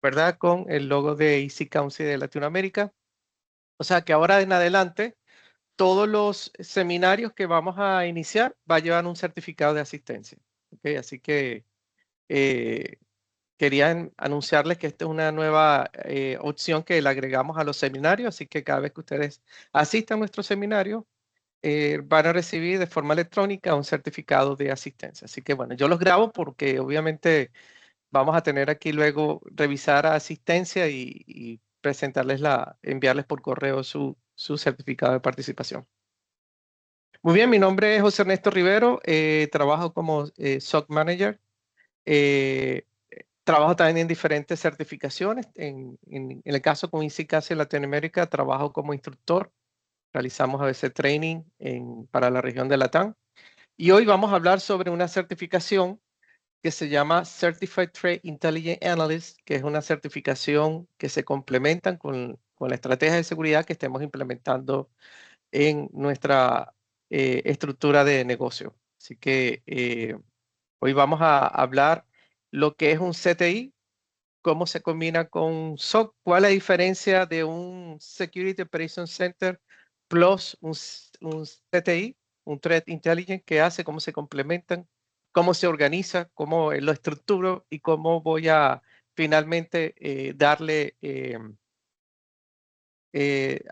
¿verdad? Con el logo de Easy Council de Latinoamérica. O sea que ahora en adelante, todos los seminarios que vamos a iniciar va a llevar un certificado de asistencia. ¿Okay? Así que quería anunciarles que esta es una nueva opción que le agregamos a los seminarios, así que cada vez que ustedes asistan a nuestro seminario, van a recibir de forma electrónica un certificado de asistencia. Así que bueno, yo los grabo porque obviamente vamos a tener aquí luego revisar a asistencia y presentarles enviarles por correo su certificado de participación. Muy bien, mi nombre es José Ernesto Rivero, trabajo como SOC Manager. Trabajo también en diferentes certificaciones. En el caso con ICICAS en Latinoamérica, trabajo como instructor. Realizamos a veces training para la región de Latam. Y hoy vamos a hablar sobre una certificación que se llama Certified Threat Intelligence Analyst, que es una certificación que se complementan con la estrategia de seguridad que estemos implementando en nuestra estructura de negocio. Así que hoy vamos a hablar lo que es un CTI, cómo se combina con SOC, cuál es la diferencia de un Security Operations Center plus un CTI, un Threat Intelligence, qué hace, cómo se complementan, cómo se organiza, cómo lo estructuro y cómo voy a finalmente darle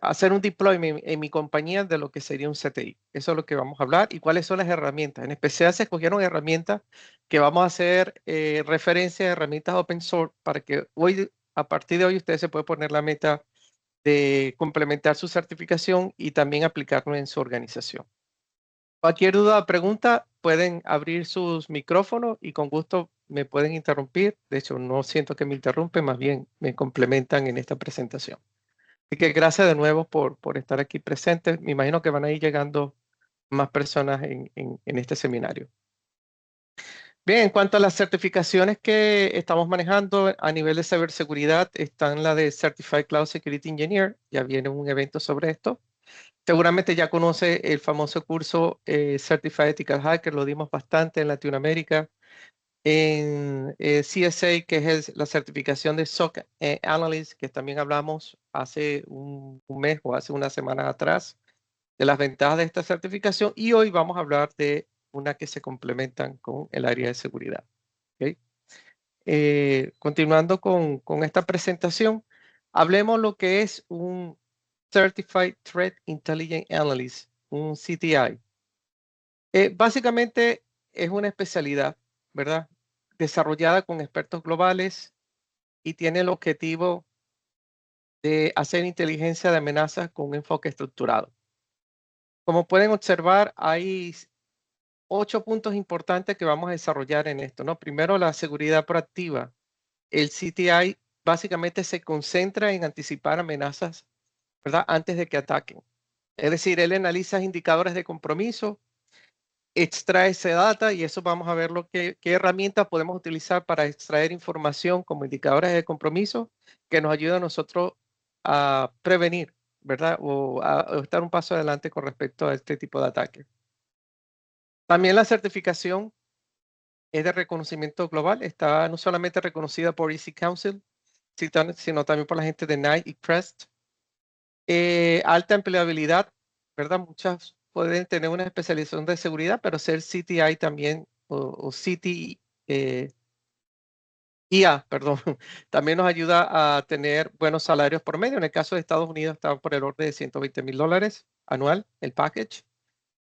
hacer un deployment en mi compañía de lo que sería un CTI. Eso es lo que vamos a hablar y cuáles son las herramientas. En especial se escogieron herramientas que vamos a hacer referencia a herramientas open source para que hoy, a partir de hoy, ustedes se pueden poner la meta de complementar su certificación y también aplicarlo en su organización. Cualquier duda o pregunta, pueden abrir sus micrófonos y con gusto me pueden interrumpir. De hecho, no siento que me interrumpen, más bien me complementan en esta presentación. Así que gracias de nuevo por estar aquí presentes. Me imagino que van a ir llegando más personas en este seminario. Bien, en cuanto a las certificaciones que estamos manejando a nivel de ciberseguridad, están la de Certified Cloud Security Engineer. Ya viene un evento sobre esto. Seguramente ya conoce el famoso curso Certified Ethical Hacker, lo dimos bastante en Latinoamérica. En CSA, que es la certificación de SOC Analyst, que también hablamos hace un mes o hace una semana atrás de las ventajas de esta certificación. Y hoy vamos a hablar de una que se complementan con el área de seguridad. ¿Okay? Continuando con esta presentación, hablemos lo que es un Certified Threat Intelligence Analyst, un CTI. Básicamente es una especialidad, ¿verdad? Desarrollada con expertos globales y tiene el objetivo de hacer inteligencia de amenazas con un enfoque estructurado. Como pueden observar, hay 8 puntos importantes que vamos a desarrollar en esto, ¿no? Primero, la seguridad proactiva. El CTI básicamente se concentra en anticipar amenazas, ¿verdad? Antes de que ataquen. Es decir, él analiza indicadores de compromiso, extrae ese data y eso vamos a ver qué herramientas podemos utilizar para extraer información como indicadores de compromiso que nos ayudan a nosotros a prevenir, ¿verdad? O a estar un paso adelante con respecto a este tipo de ataque. También la certificación es de reconocimiento global, está no solamente reconocida por Easy Council, sino también por la gente de NICE y CREST. Alta empleabilidad, ¿verdad? Muchas pueden tener una especialización de seguridad, pero ser CTI también, o CTI, IA, perdón, también nos ayuda a tener buenos salarios por medio. En el caso de Estados Unidos está por el orden de $120,000 anual, el package.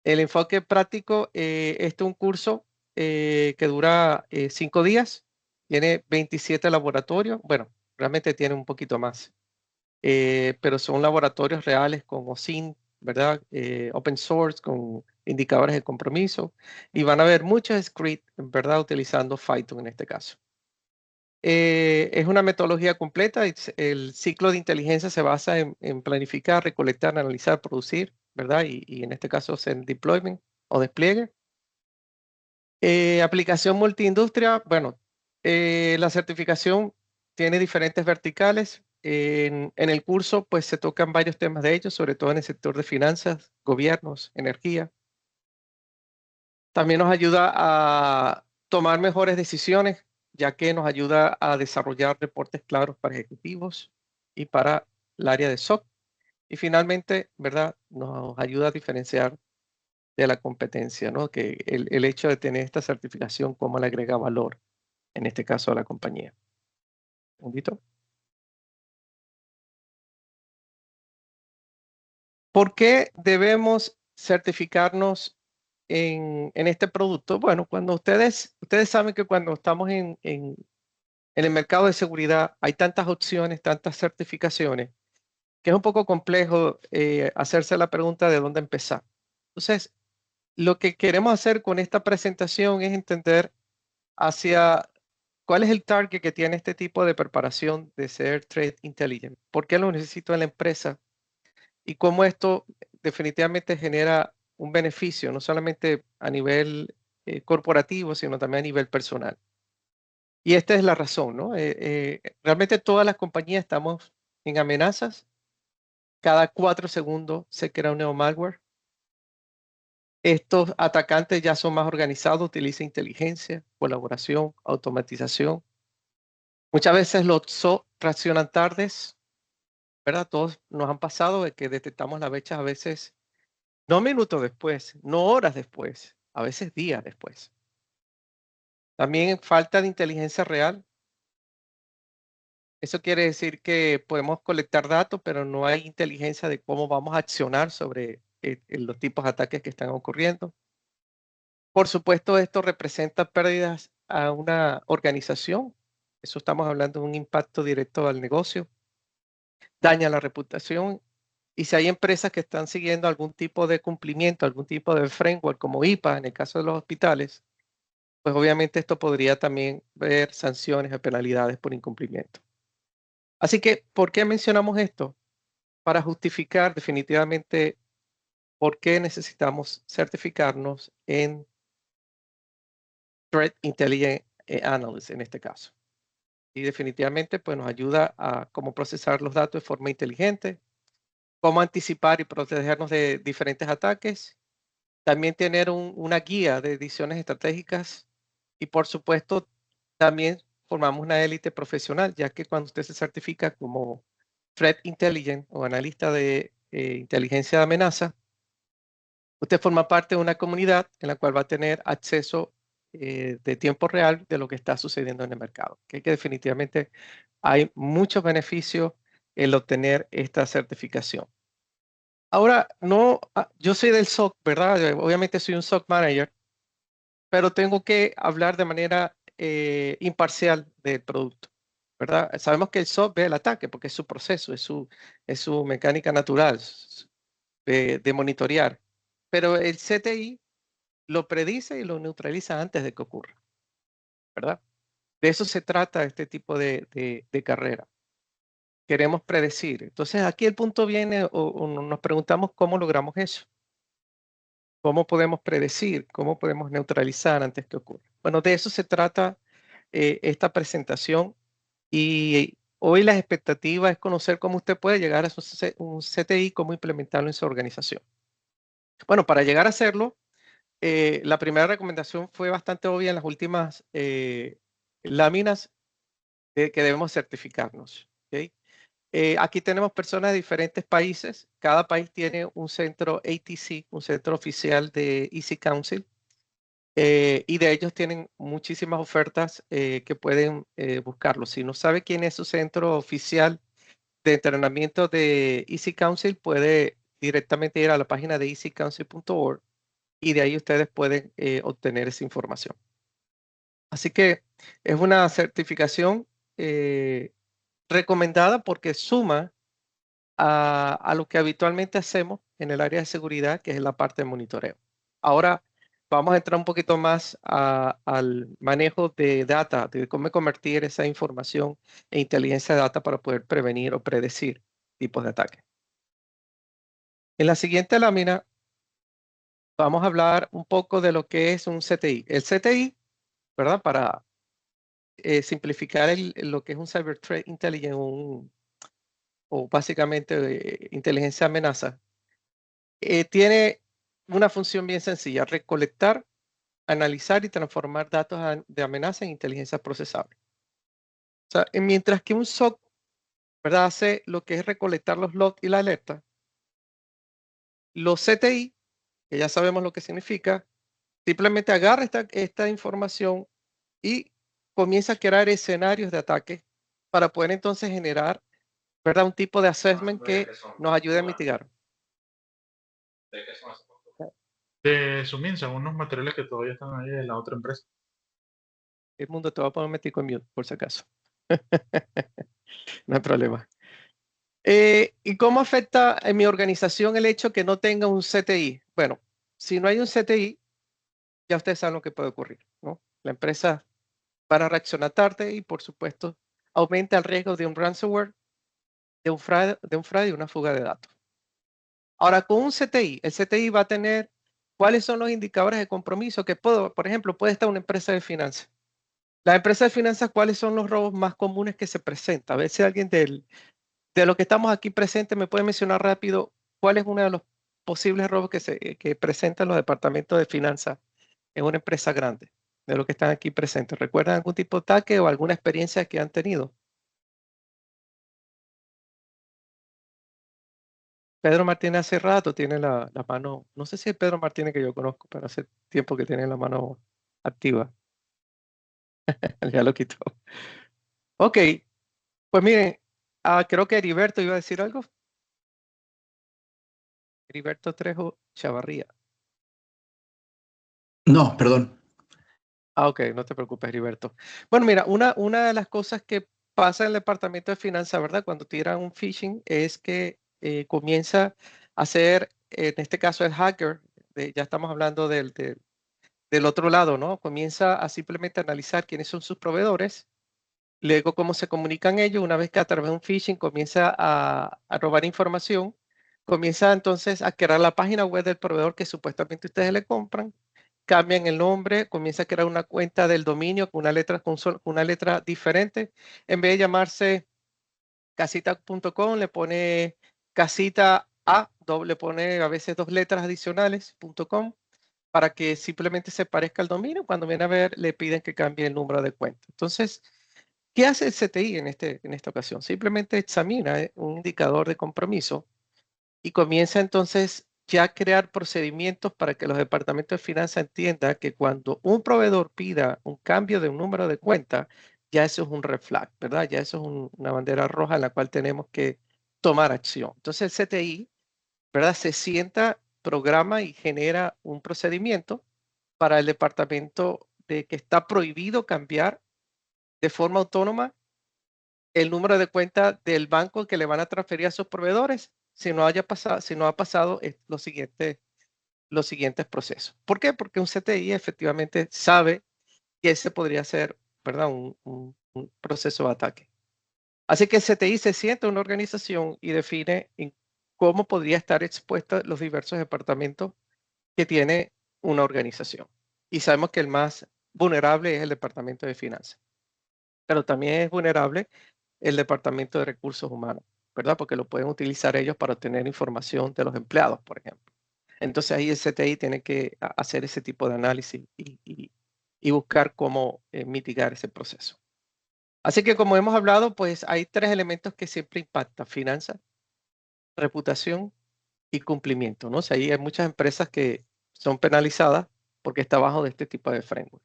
El enfoque práctico, este es un curso que dura 5 días, tiene 27 laboratorios, bueno, realmente tiene un poquito más. Pero son laboratorios reales con OSINT, ¿verdad? Open source, con indicadores de compromiso, y van a ver muchos scripts, ¿verdad? Utilizando Python en este caso. Es una metodología completa, el ciclo de inteligencia se basa en planificar, recolectar, analizar, producir, ¿verdad? Y en este caso hacer deployment o despliegue. Aplicación multiindustria, bueno, la certificación tiene diferentes verticales. En el curso, pues se tocan varios temas de ellos, sobre todo en el sector de finanzas, gobiernos, energía. También nos ayuda a tomar mejores decisiones ya que nos ayuda a desarrollar reportes claros para ejecutivos y para el área de SOC. Y finalmente, ¿verdad? Nos ayuda a diferenciar de la competencia, ¿no? Que el hecho de tener esta certificación, cómo le agrega valor, en este caso a la compañía. Un segundito. ¿Por qué debemos certificarnos en este producto? Bueno, cuando ustedes saben que cuando estamos en el mercado de seguridad hay tantas opciones, tantas certificaciones, que es un poco complejo hacerse la pregunta de dónde empezar. Entonces, lo que queremos hacer con esta presentación es entender hacia cuál es el target que tiene este tipo de preparación de ser Threat Intelligent. ¿Por qué lo necesito en la empresa? Y cómo esto definitivamente genera un beneficio, no solamente a nivel corporativo, sino también a nivel personal. Y esta es la razón, ¿no? Realmente todas las compañías estamos en amenazas. Cada 4 segundos se crea un nuevo malware. Estos atacantes ya son más organizados, utilizan inteligencia, colaboración, automatización. Muchas veces los SOC reaccionan tardes, ¿verdad? Todos nos han pasado de que detectamos las brechas a veces, no minutos después, no horas después, a veces días después. También falta de inteligencia real. Eso quiere decir que podemos colectar datos, pero no hay inteligencia de cómo vamos a accionar sobre los tipos de ataques que están ocurriendo. Por supuesto, esto representa pérdidas a una organización. Eso estamos hablando de un impacto directo al negocio. Daña la reputación. Y si hay empresas que están siguiendo algún tipo de cumplimiento, algún tipo de framework como IPA en el caso de los hospitales, pues obviamente esto podría también ver sanciones o penalidades por incumplimiento. Así que, ¿por qué mencionamos esto? Para justificar definitivamente por qué necesitamos certificarnos en Threat Intelligence Analyst en este caso. Y definitivamente pues nos ayuda a cómo procesar los datos de forma inteligente, cómo anticipar y protegernos de diferentes ataques, también tener una guía de decisiones estratégicas y por supuesto también formamos una élite profesional, ya que cuando usted se certifica como Threat Intelligent o analista de inteligencia de amenaza, usted forma parte de una comunidad en la cual va a tener acceso de tiempo real de lo que está sucediendo en el mercado. Que definitivamente hay muchos beneficios en obtener esta certificación. Ahora, no, yo soy del SOC, ¿verdad? Obviamente soy un SOC manager, pero tengo que hablar de manera imparcial del producto, ¿verdad? Sabemos que el SOC ve el ataque porque es su proceso, es su mecánica natural de monitorear, pero el CTI lo predice y lo neutraliza antes de que ocurra, ¿verdad? De eso se trata este tipo de carrera. Queremos predecir. Entonces aquí el punto viene o nos preguntamos cómo logramos eso. ¿Cómo podemos predecir? ¿Cómo podemos neutralizar antes que ocurra? Bueno, de eso se trata esta presentación y hoy la expectativa es conocer cómo usted puede llegar a un CTI, cómo implementarlo en su organización. Bueno, para llegar a hacerlo, la primera recomendación fue bastante obvia en las últimas láminas de que debemos certificarnos. ¿Okay? Aquí tenemos personas de diferentes países. Cada país tiene un centro ATC, un centro oficial de Easy Council. Y de ellos tienen muchísimas ofertas que pueden buscarlo. Si no sabe quién es su centro oficial de entrenamiento de Easy Council, puede directamente ir a la página de easycouncil.org y de ahí ustedes pueden obtener esa información. Así que es una certificación recomendada porque suma a lo que habitualmente hacemos en el área de seguridad, que es la parte de monitoreo. Ahora vamos a entrar un poquito más al manejo de data, de cómo convertir esa información en inteligencia de data para poder prevenir o predecir tipos de ataques. En la siguiente lámina vamos a hablar un poco de lo que es un CTI. El CTI, ¿verdad? Para simplificar lo que es un Cyber Threat Intelligence o básicamente inteligencia amenaza, tiene una función bien sencilla, recolectar analizar y transformar datos de amenaza en inteligencia procesable. O sea, mientras que un SOC, ¿verdad?, hace lo que es recolectar los logs y la alerta, los CTI, que ya sabemos lo que significa, simplemente agarra esta información y comienza a crear escenarios de ataque para poder entonces generar, ¿verdad?, un tipo de assessment que nos ayude a mitigar. ¿De qué son esos productos? De Suminsa, unos materiales que todavía están ahí de la otra empresa. El mundo te va a poner metido en mute, por si acaso. No hay problema. ¿Y cómo afecta en mi organización el hecho que no tenga un CTI? Bueno, si no hay un CTI, ya ustedes saben lo que puede ocurrir, ¿no? La empresa va a reaccionar tarde y, por supuesto, aumenta el riesgo de un ransomware, de un fraude y una fuga de datos. Ahora, con un CTI, el CTI va a tener cuáles son los indicadores de compromiso que por ejemplo, puede estar una empresa de finanzas. La empresa de finanzas, ¿cuáles son los robos más comunes que se presentan? A ver si alguien de los que estamos aquí presentes me puede mencionar rápido cuál es uno de los posibles robos que presentan los departamentos de finanzas en una empresa grande, de los que están aquí presentes. ¿Recuerdan algún tipo de ataque o alguna experiencia que han tenido? Pedro Martínez hace rato tiene la mano, no sé si es Pedro Martínez que yo conozco, pero hace tiempo que tiene la mano activa. Ya lo quitó. Ok, pues miren, creo que Heriberto iba a decir algo. Heriberto Trejo Chavarría. No, perdón. Ok, no te preocupes, Heriberto. Bueno, mira, una de las cosas que pasa en el departamento de finanzas, ¿verdad? Cuando tiran un phishing es que comienza a hacer, en este caso el hacker, ya estamos hablando del otro lado, ¿no? Comienza a simplemente analizar quiénes son sus proveedores, luego cómo se comunican ellos, una vez que a través de un phishing comienza a robar información, comienza entonces a crear la página web del proveedor que supuestamente ustedes le compran, cambian el nombre, comienza a crear una cuenta del dominio con una letra diferente, en vez de llamarse casita.com, le pone casita A, le pone a veces 2 letras adicionales, .com, para que simplemente se parezca al dominio. Cuando viene a ver, le piden que cambie el número de cuenta. Entonces, ¿qué hace el CTI en esta ocasión? Simplemente examina un indicador de compromiso y comienza entonces ya a crear procedimientos para que los departamentos de finanzas entiendan que cuando un proveedor pida un cambio de un número de cuenta, ya eso es un red flag, ¿verdad? Ya eso es una bandera roja en la cual tenemos que tomar acción. Entonces el CTI, ¿verdad?, se sienta, programa y genera un procedimiento para el departamento de que está prohibido cambiar de forma autónoma el número de cuenta del banco que le van a transferir a sus proveedores si no ha pasado los siguientes procesos. ¿Por qué? Porque un CTI efectivamente sabe que ese podría ser, ¿verdad?, un proceso de ataque. Así que el CTI se sienta en una organización y define cómo podría estar expuestos los diversos departamentos que tiene una organización. Y sabemos que el más vulnerable es el departamento de finanzas, pero también es vulnerable el departamento de recursos humanos, ¿verdad? Porque lo pueden utilizar ellos para obtener información de los empleados, por ejemplo. Entonces ahí el CTI tiene que hacer ese tipo de análisis y buscar cómo mitigar ese proceso. Así que como hemos hablado, pues hay 3 elementos que siempre impactan: finanzas, reputación y cumplimiento, ¿no? O sea, ahí hay muchas empresas que son penalizadas porque está bajo de este tipo de framework.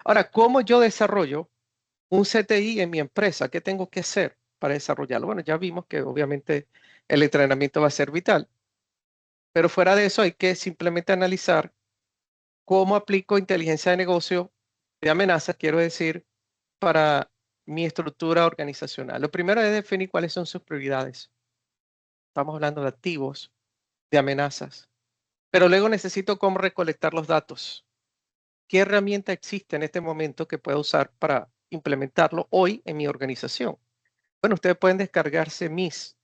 Ahora, ¿cómo yo desarrollo un CTI en mi empresa? ¿Qué tengo que hacer para desarrollarlo? Bueno, ya vimos que obviamente el entrenamiento va a ser vital, pero fuera de eso hay que simplemente analizar cómo aplico inteligencia de negocio de amenazas, quiero decir, para mi estructura organizacional. Lo primero es definir cuáles son sus prioridades. Estamos hablando de activos, de amenazas, pero luego necesito cómo recolectar los datos. ¿Qué herramienta existe en este momento que pueda usar para implementarlo hoy en mi organización? Bueno, ustedes pueden descargarse MISP,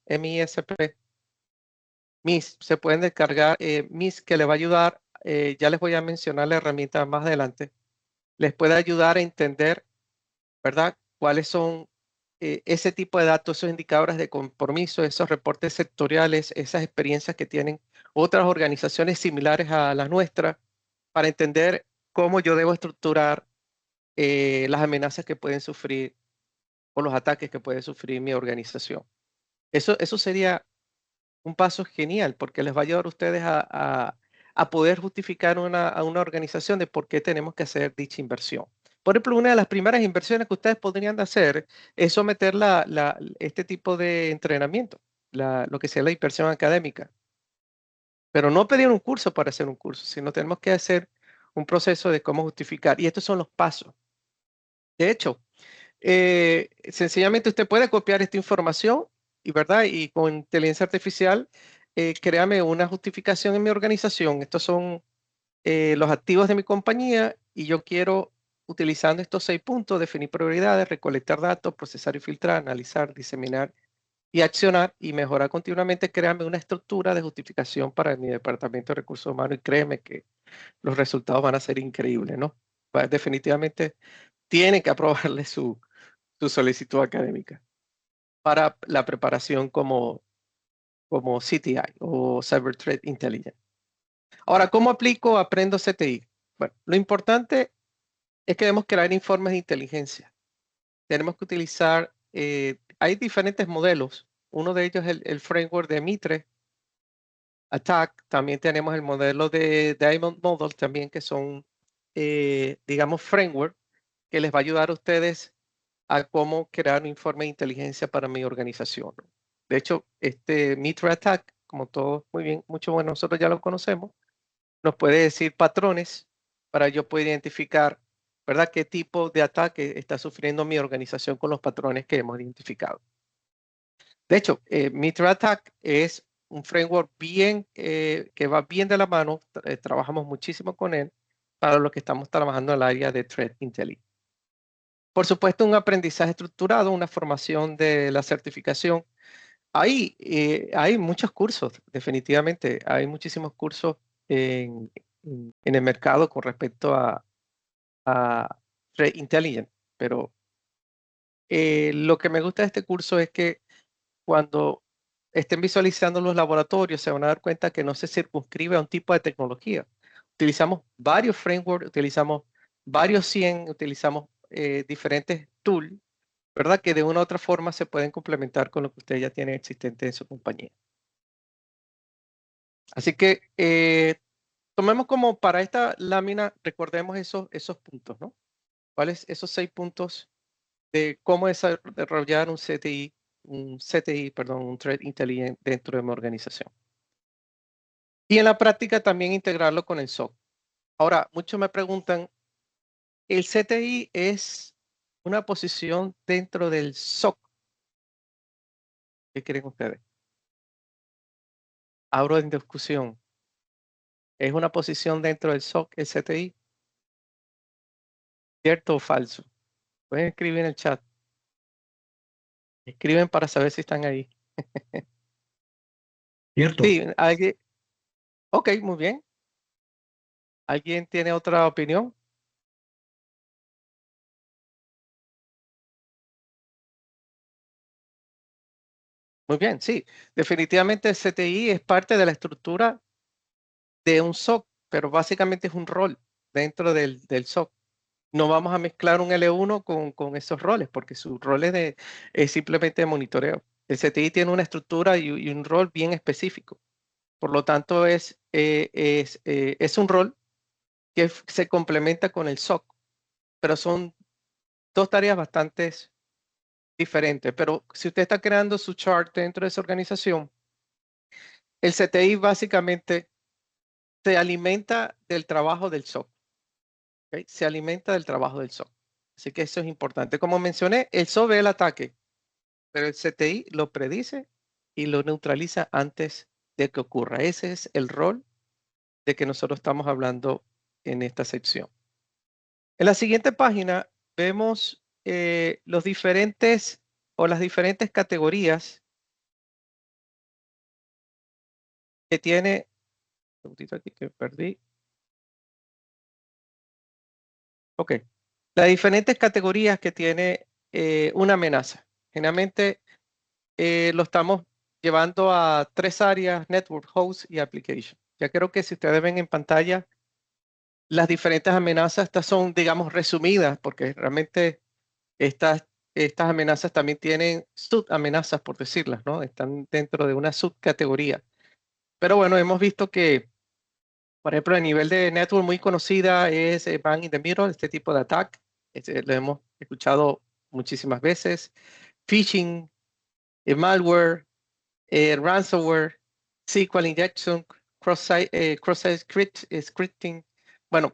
se pueden descargar MIS, que les va a ayudar, ya les voy a mencionar la herramienta más adelante, les puede ayudar a entender, ¿verdad?, cuáles son ese tipo de datos, esos indicadores de compromiso, esos reportes sectoriales, esas experiencias que tienen otras organizaciones similares a la nuestra, para entender cómo yo debo estructurar las amenazas que pueden sufrir o los ataques que puede sufrir mi organización. Eso sería un paso genial porque les va a ayudar a ustedes a poder justificar a una organización de por qué tenemos que hacer dicha inversión. Por ejemplo, una de las primeras inversiones que ustedes podrían hacer es someter este tipo de entrenamiento, lo que sea la inversión académica. Pero no pedir un curso para hacer un curso, sino tenemos que hacer un proceso de cómo justificar. Y estos son los pasos. De hecho, sencillamente usted puede copiar esta información y, ¿verdad? Y con inteligencia artificial, créame una justificación en mi organización. Estos son los activos de mi compañía y yo quiero, utilizando estos 6 puntos, definir prioridades, recolectar datos, procesar y filtrar, analizar, diseminar y accionar y mejorar continuamente. Créame una estructura de justificación para mi departamento de recursos humanos y créeme que los resultados van a ser increíbles, ¿no? Definitivamente tiene que aprobarle su solicitud académica para la preparación como CTI o Cyber Threat Intelligence. Ahora, ¿cómo aplico Aprendo CTI? Bueno, lo importante es que debemos crear informes de inteligencia. Tenemos que utilizar, hay diferentes modelos. Uno de ellos es el framework de Mitre Attack. También tenemos el modelo de Diamond Model también, que son, digamos, framework que les va a ayudar a ustedes a cómo crear un informe de inteligencia para mi organización. De hecho, este Mitre Attack, como todos muy bien, mucho bueno, nosotros ya lo conocemos, nos puede decir patrones para yo poder identificar, ¿verdad?, qué tipo de ataque está sufriendo mi organización con los patrones que hemos identificado. De hecho, Mitre Attack es un framework bien, que va bien de la mano, trabajamos muchísimo con él para lo que estamos trabajando en el área de Threat Intelligence. Por supuesto, un aprendizaje estructurado, una formación de la certificación. Hay muchos cursos, definitivamente. Hay muchísimos cursos en el mercado con respecto a Threat Intelligence, pero lo que me gusta de este curso es que cuando estén visualizando los laboratorios se van a dar cuenta que no se circunscribe a un tipo de tecnología. Utilizamos varios frameworks, utilizamos varios 100, utilizamos diferentes tools, ¿verdad? Que de una u otra forma se pueden complementar con lo que ustedes ya tienen existente en su compañía. Así que tomemos como para esta lámina, recordemos esos puntos, ¿no? ¿Cuáles esos 6 puntos de cómo desarrollar un Threat Intelligent dentro de mi organización? Y en la práctica también integrarlo con el SOC. Ahora, muchos me preguntan, ¿el CTI es una posición dentro del SOC? ¿Qué creen ustedes? Abro en discusión. ¿Es una posición dentro del SOC, el CTI? ¿Cierto o falso? Pueden escribir en el chat. Escriben para saber si están ahí. Cierto. Sí, alguien. Ok, muy bien. ¿Alguien tiene otra opinión? Muy bien, sí. Definitivamente el CTI es parte de la estructura de un SOC, pero básicamente es un rol dentro del SOC. No vamos a mezclar un L1 con esos roles, porque su rol es simplemente de monitoreo. El CTI tiene una estructura y un rol bien específico. Por lo tanto, es un rol que se complementa con el SOC, pero son dos tareas bastante diferentes. Pero si usted está creando su chart dentro de esa organización, el CTI básicamente se alimenta del trabajo del SOC. ¿Okay? Se alimenta del trabajo del SOC. Así que eso es importante. Como mencioné, el SOC ve el ataque, pero el CTI lo predice y lo neutraliza antes de que ocurra. Ese es el rol de que nosotros estamos hablando en esta sección. En la siguiente página vemos los diferentes o las diferentes categorías que tiene. Un segundito aquí que perdí. Ok. Las diferentes categorías que tiene una amenaza. Generalmente lo estamos llevando a 3 áreas: network, host y application. Ya creo que si ustedes ven en pantalla las diferentes amenazas. Estas son, digamos, resumidas, porque realmente estas amenazas también tienen subamenazas, por decirlas, ¿no? Están dentro de una subcategoría. Pero bueno, hemos visto que, por ejemplo, a nivel de network muy conocida es Man in the Middle, este tipo de ataque. Lo hemos escuchado muchísimas veces. Phishing, malware, ransomware, SQL injection, cross-site scripting. Bueno,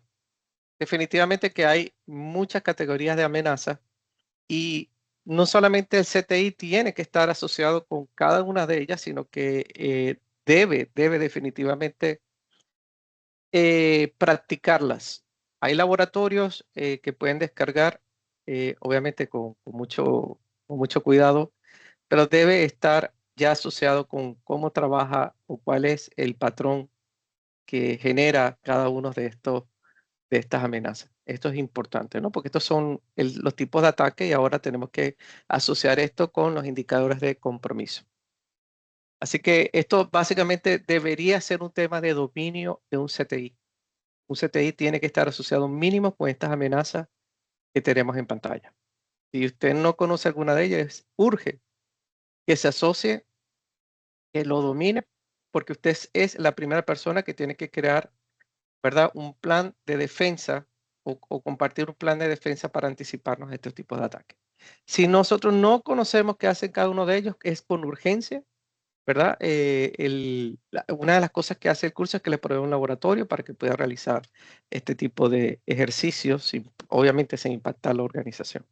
definitivamente que hay muchas categorías de amenazas y no solamente el CTI tiene que estar asociado con cada una de ellas, sino que debe definitivamente practicarlas. Hay laboratorios que pueden descargar, obviamente con mucho cuidado, pero debe estar ya asociado con cómo trabaja o cuál es el patrón que genera cada uno de estas amenazas. Esto es importante, ¿no? Porque estos son los tipos de ataque y ahora tenemos que asociar esto con los indicadores de compromiso. Así que esto básicamente debería ser un tema de dominio de un CTI. Un CTI tiene que estar asociado mínimo con estas amenazas que tenemos en pantalla. Si usted no conoce alguna de ellas, urge que se asocie, que lo domine, porque usted es la primera persona que tiene que crear, ¿verdad? Un plan de defensa o compartir un plan de defensa para anticiparnos a estos tipos de ataques. Si nosotros no conocemos qué hacen cada uno de ellos, es con urgencia, ¿verdad? Una de las cosas que hace el curso es que le provee un laboratorio para que pueda realizar este tipo de ejercicios, obviamente sin impactar la organización.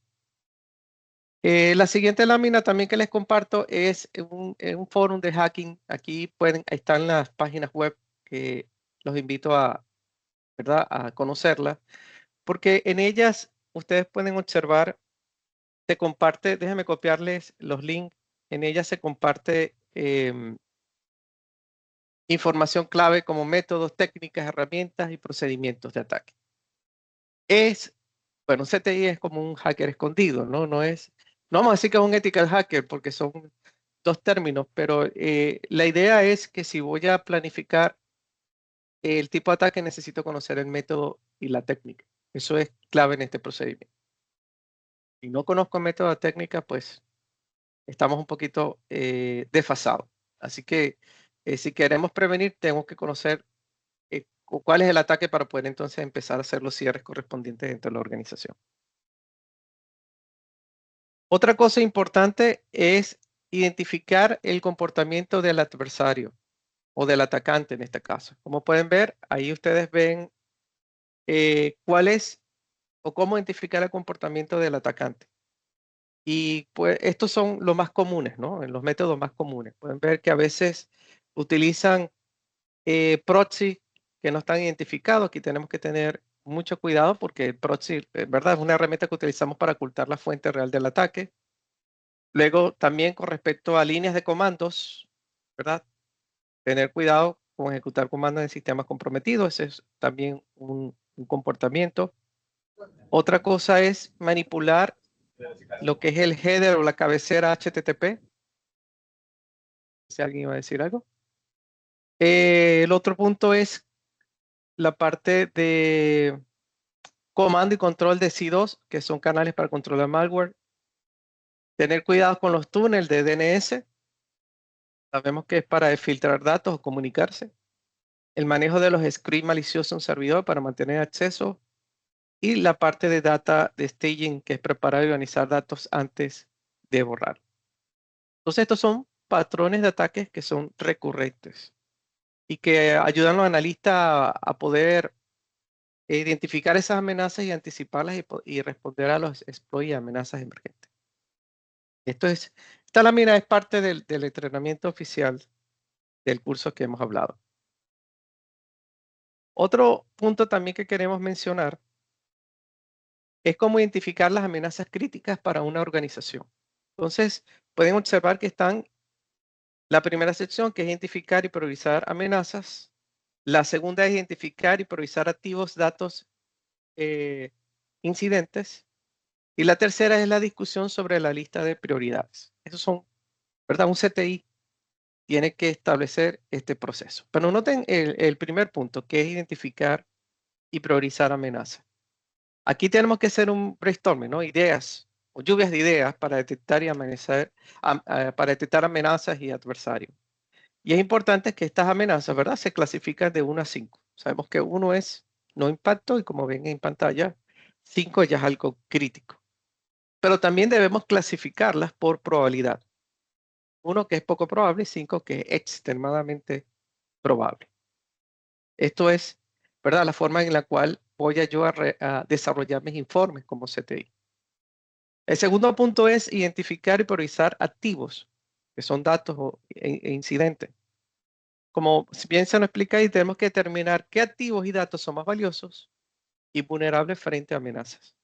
La siguiente lámina también que les comparto es un foro de hacking. Aquí están las páginas web que los invito ¿verdad? A conocerlas, porque en ellas ustedes pueden observar, se comparte, déjenme copiarles los links, en ellas se comparte información clave como métodos, técnicas, herramientas y procedimientos de ataque. Bueno, un CTI es como un hacker escondido, ¿no? No vamos a decir que es un ethical hacker porque son dos términos, pero la idea es que si voy a planificar el tipo de ataque, necesito conocer el método y la técnica. Eso es clave en este procedimiento. Si no conozco el método o técnica, pues estamos un poquito desfasados. Así que si queremos prevenir, tenemos que conocer cuál es el ataque para poder entonces empezar a hacer los cierres correspondientes dentro de la organización. Otra cosa importante es identificar el comportamiento del adversario o del atacante en este caso. Como pueden ver, ahí ustedes ven cuál es o cómo identificar el comportamiento del atacante. Y pues estos son los más comunes, ¿no? Los métodos más comunes. Pueden ver que a veces utilizan proxy que no están identificados. Aquí tenemos que tener mucho cuidado porque el proxy, ¿verdad? Es una herramienta que utilizamos para ocultar la fuente real del ataque. Luego, también con respecto a líneas de comandos, ¿verdad? Tener cuidado con ejecutar comandos en sistemas comprometidos. Ese es también un comportamiento. Otra cosa es manipular lo que es el header o la cabecera HTTP. Si alguien iba a decir algo. El otro punto es la parte de comando y control de C2, que son canales para controlar malware. Tener cuidado con los túneles de DNS. Sabemos que es para filtrar datos o comunicarse. El manejo de los scripts maliciosos en un servidor para mantener acceso. Y la parte de data de staging, que es preparar y organizar datos antes de borrar. Entonces, estos son patrones de ataques que son recurrentes y que ayudan a los analistas a poder identificar esas amenazas y anticiparlas y responder a los exploits y amenazas emergentes. Esta lámina es parte del entrenamiento oficial del curso que hemos hablado. Otro punto también que queremos mencionar es cómo identificar las amenazas críticas para una organización. Entonces, pueden observar que están la primera sección, que es identificar y priorizar amenazas. La segunda es identificar y priorizar activos, datos, incidentes. Y la tercera es la discusión sobre la lista de prioridades. Esos son, ¿verdad? Un CTI tiene que establecer este proceso. Pero noten el primer punto, que es identificar y priorizar amenazas. Aquí tenemos que hacer un brainstorming, ¿no? Ideas o lluvias de ideas para detectar y para detectar amenazas y adversarios. Y es importante que estas amenazas, ¿verdad? Se clasifican de 1 a 5. Sabemos que 1 es no impacto y como ven en pantalla, 5 ya es algo crítico. Pero también debemos clasificarlas por probabilidad. 1 que es poco probable y 5 que es extremadamente probable. Esto es, ¿verdad? La forma en la cual voy a desarrollar mis informes como CTI. El segundo punto es identificar y priorizar activos, que son datos e incidentes. Como bien se nos explica ahí, tenemos que determinar qué activos y datos son más valiosos y vulnerables frente a amenazas.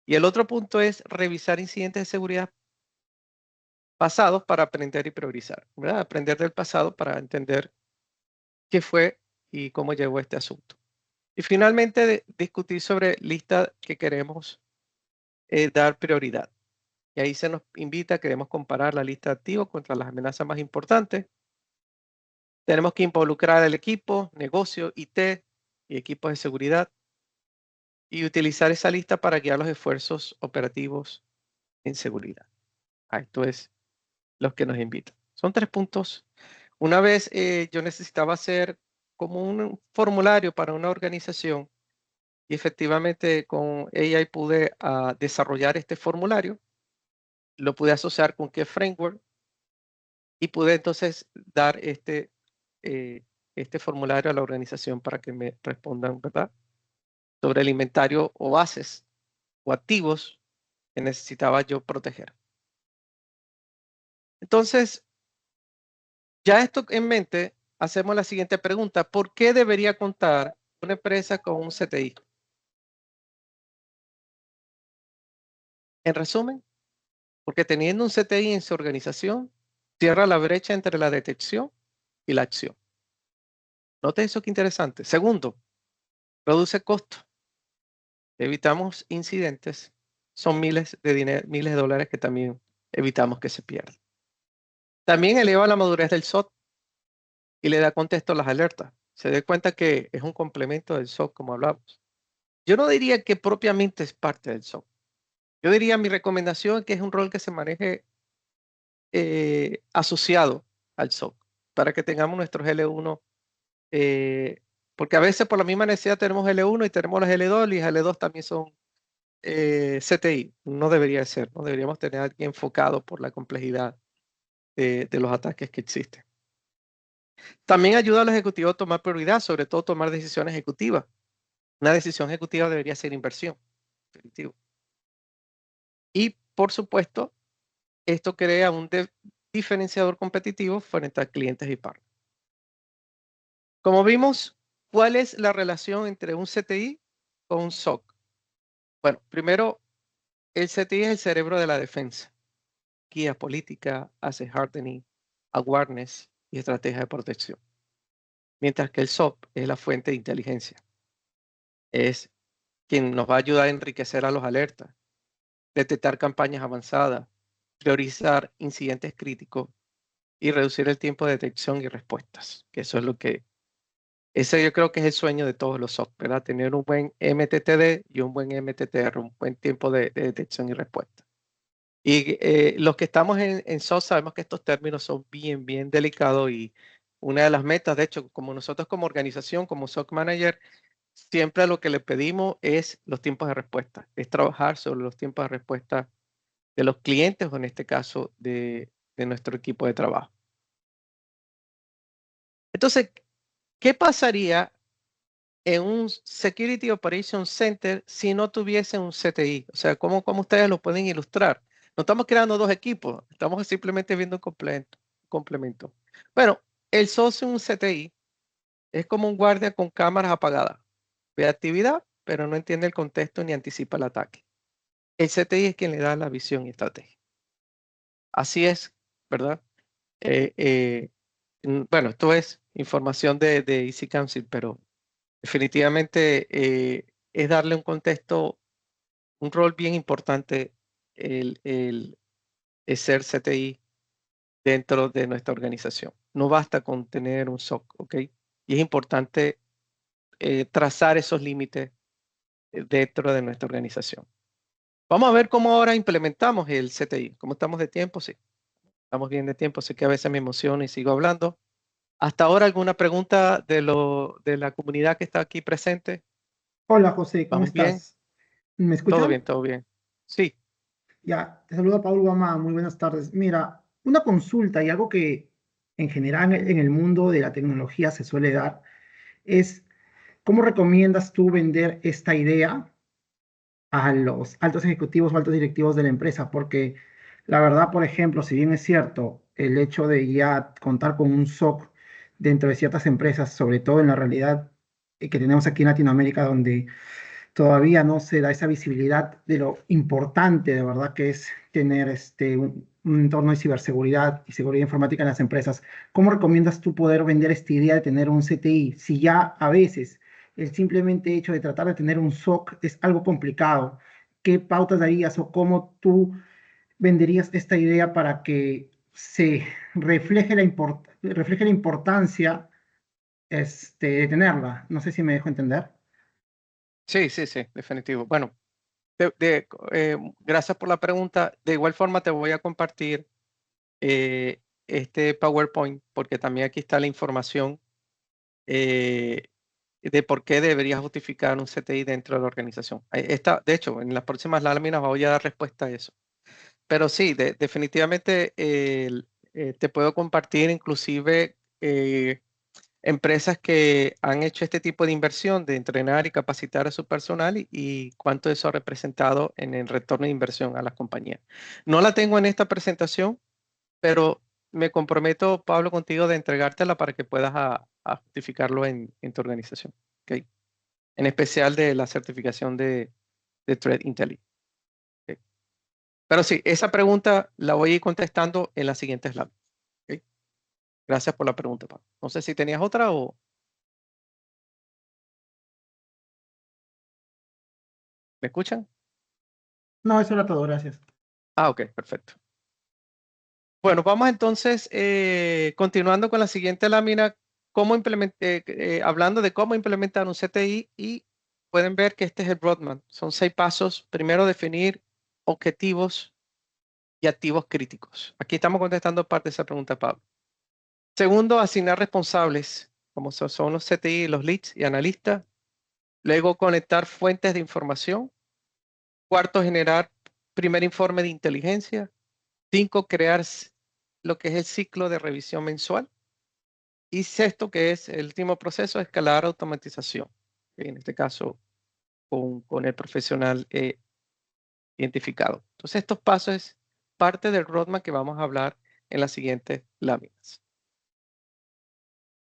Y el otro punto es revisar incidentes de seguridad pasados para aprender y priorizar, ¿verdad? Aprender del pasado para entender qué fue y cómo llegó este asunto. Y finalmente, discutir sobre listas que queremos dar prioridad. Y ahí se nos invita, queremos comparar la lista de activos contra las amenazas más importantes. Tenemos que involucrar al equipo, negocio, IT y equipos de seguridad y utilizar esa lista para guiar los esfuerzos operativos en seguridad. Esto es lo que nos invita. Son 3 puntos. Una vez yo necesitaba hacer como un formulario para una organización y efectivamente con AI pude desarrollar este formulario, lo pude asociar con qué framework y pude entonces dar este formulario a la organización para que me respondan, ¿verdad? Sobre el inventario o bases o activos que necesitaba yo proteger. Entonces, ya esto en mente, hacemos la siguiente pregunta. ¿Por qué debería contar una empresa con un CTI? En resumen, porque teniendo un CTI en su organización, cierra la brecha entre la detección y la acción. Note eso que interesante. Segundo, reduce costos. Evitamos incidentes. Son miles de dólares que también evitamos que se pierdan. También eleva la madurez del SOC y le da contexto a las alertas. Se dé cuenta que es un complemento del SOC, como hablamos. Yo no diría que propiamente es parte del SOC. Yo diría mi recomendación es que es un rol que se maneje asociado al SOC para que tengamos nuestros L1, porque a veces por la misma necesidad tenemos L1 y tenemos los L2 y L2 también son CTI. No debería ser, no deberíamos tener a alguien enfocado por la complejidad de los ataques que existen. También ayuda a los ejecutivos a tomar prioridad, sobre todo tomar decisiones ejecutivas. Una decisión ejecutiva debería ser inversión. Definitivo. Y por supuesto, esto crea un diferenciador competitivo frente a clientes y partners. Como vimos, ¿cuál es la relación entre un CTI con un SOC? Bueno, primero, el CTI es el cerebro de la defensa. Guía política, hace hardening, awareness y estrategia de protección. Mientras que el SOC es la fuente de inteligencia. Es quien nos va a ayudar a enriquecer a los alertas, detectar campañas avanzadas, priorizar incidentes críticos y reducir el tiempo de detección y respuestas. Que eso es lo que, ese yo creo que es el sueño de todos los SOC, ¿verdad? Tener un buen MTTD y un buen MTTR, un buen tiempo de detección y respuesta. Y los que estamos en SOC sabemos que estos términos son bien delicados y una de las metas, de hecho, como nosotros como organización, como SOC Manager, siempre lo que le pedimos es los tiempos de respuesta, es trabajar sobre los tiempos de respuesta de los clientes o en este caso de nuestro equipo de trabajo. Entonces, ¿qué pasaría en un Security Operations Center si no tuviese un CTI? O sea, ¿cómo ustedes lo pueden ilustrar? No estamos creando dos equipos, estamos simplemente viendo un complemento. Bueno, el socio en un CTI es como un guardia con cámaras apagadas. Ve actividad, pero no entiende el contexto ni anticipa el ataque. El CTI es quien le da la visión y estrategia. Así es, ¿verdad? Bueno, esto es información de Easy Council, pero definitivamente es darle un contexto, un rol bien importante el ser CTI dentro de nuestra organización. No basta con tener un SOC, ¿ok? Y es importante trazar esos límites dentro de nuestra organización. Vamos a ver cómo ahora implementamos el CTI. ¿Cómo estamos de tiempo? Sí, estamos bien de tiempo. Sé que a veces me emociono y sigo hablando. ¿Hasta ahora alguna pregunta de la comunidad que está aquí presente? Hola José, ¿cómo ¿Vamos bien? estás? ¿Me Todo escuchan? bien, todo bien. Sí, Ya, te saluda Paul Guamá, muy buenas tardes. Mira, una consulta y algo que en general en el mundo de la tecnología se suele dar es, ¿cómo recomiendas tú vender esta idea a los altos ejecutivos o altos directivos de la empresa? Porque la verdad, por ejemplo, si bien es cierto, el hecho de ya contar con un SOC dentro de ciertas empresas, sobre todo en la realidad que tenemos aquí en Latinoamérica, donde todavía no se da esa visibilidad de lo importante de verdad que es tener un entorno de ciberseguridad y seguridad informática en las empresas. ¿Cómo recomiendas tú poder vender esta idea de tener un CTI si ya a veces el simplemente hecho de tratar de tener un SOC es algo complicado? ¿Qué pautas darías o cómo tú venderías esta idea para que se refleje la importancia de tenerla? No sé si me dejo entender. sí, sí, sí, definitivo. Bueno, gracias por la pregunta. De igual forma te voy a compartir este PowerPoint porque también aquí está la información eh, de por qué deberías justificar un CTI dentro de la organización. De hecho, en las próximas láminas voy a dar respuesta a eso. Pero sí, definitivamente te puedo compartir inclusive empresas que han hecho este tipo de inversión de entrenar y capacitar a su personal y cuánto eso ha representado en el retorno de inversión a las compañías. No la tengo en esta presentación, pero me comprometo, Pablo, contigo de entregártela para que puedas a justificarlo en tu organización. ¿Ok? En especial de la certificación de Threat Intelligence. ¿Ok? Pero sí, esa pregunta la voy a ir contestando en la siguiente slide. ¿Ok? Gracias por la pregunta, Pablo. No sé si tenías otra o ¿me escuchan? No, eso era todo, gracias. Ah, ok, perfecto. Bueno, vamos entonces continuando con la siguiente lámina, hablando de cómo implementar un CTI y pueden ver que este es el roadmap. Son 6 pasos. Primero, definir objetivos y activos críticos. Aquí estamos contestando parte de esa pregunta, Pablo. Segundo, asignar responsables, como son los CTI, los leads y analistas. Luego, conectar fuentes de información. Cuarto, generar primer informe de inteligencia. 5, crear lo que es el ciclo de revisión mensual. Y sexto, que es el último proceso, escalar automatización. En este caso, con el profesional identificado. Entonces, estos pasos es parte del roadmap que vamos a hablar en las siguientes láminas.